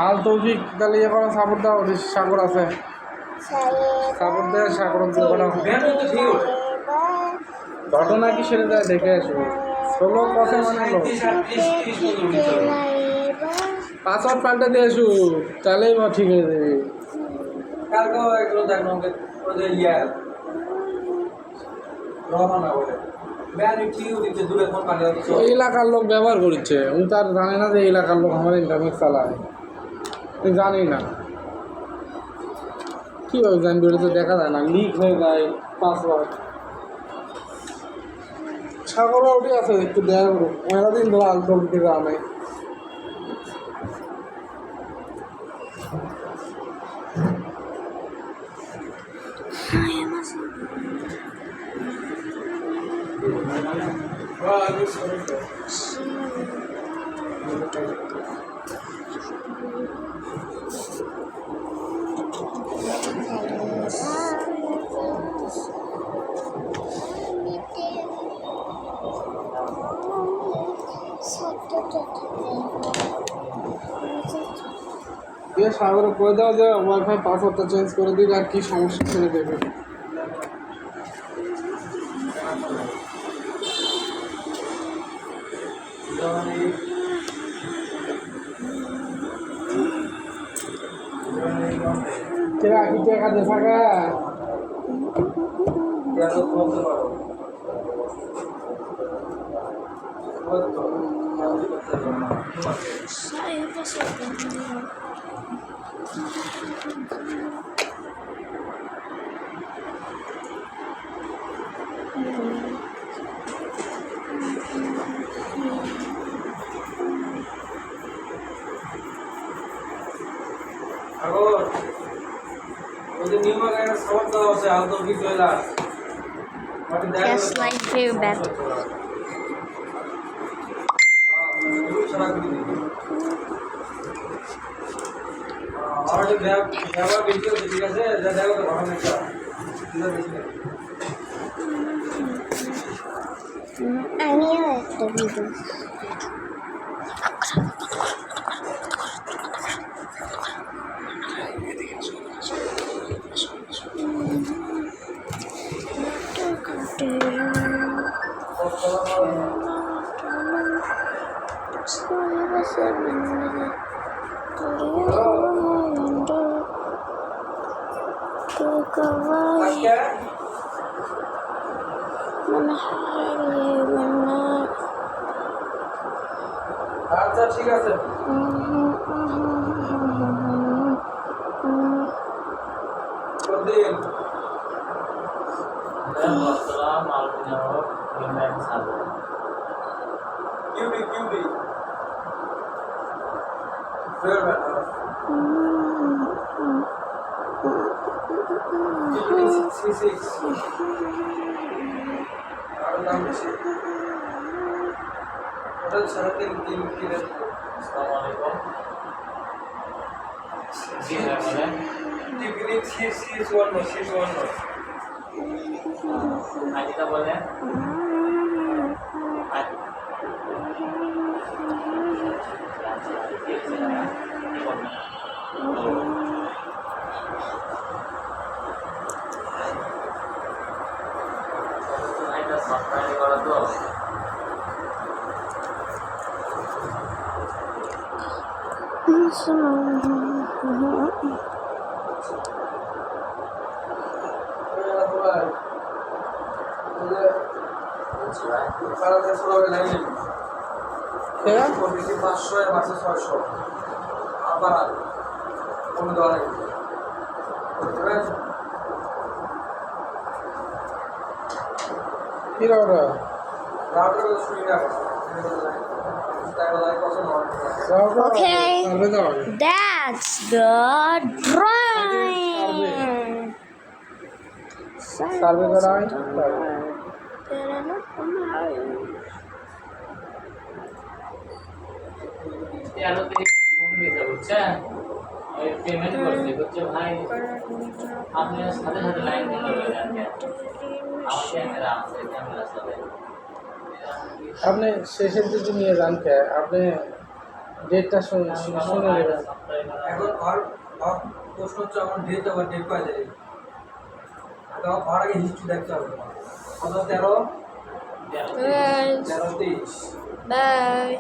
আল তৌফিক তাহলে ইয়ে করো সাপোর্ট দাও সাগর আছে সাপোর্ট দেয় সাগর ঘটনা কি সেটা যায় দেখে আসবো 16 কথা মানে পাসওয়ার্ড পাল্টে দিয়ে আসু তাহলেই বা ঠিক হয়ে যাবে এই এলাকার লোক ব্যবহার করছে উনি তার জানে না যে এই এলাকার লোক আমার ইন্টারনেট চালায় জানি না কীভাবে জানবি ওটা তো দেখা যায় না লিক হয়ে যায় পাসওয়ার্ড সাগরও উঠে আছে একটু দেখা করুক মেলা দিন ধরে আলতোল থেকে আমি সাগরে করে দাও যে ওয়াইফাই পাসওয়ার্ডটা চেঞ্জ করে দিক আর কি সমস্যা ছেড়ে দেবে কি টাকা দে থাকা Yes, like very bad. আমিও একটা ভিডিও আচ্ছা ঠিক আছে Okay, that's the drawing. Survey করা হয় पेमेंट करते बच्चे भाई आपने साथे साथे लाइन में लगे जाते हैं आपके आराम से कैमरा सब আপনি শেষের দিকে নিয়ে যান কে আপনি ডেটটা শুনে নেবেন। এখন আর প্রশ্ন হচ্ছে আমার ডেট আবার ডেট পাই যায় আগে আর আগে হিস্ট্রি দেখতে হবে 13 Guys, 13 23 bye.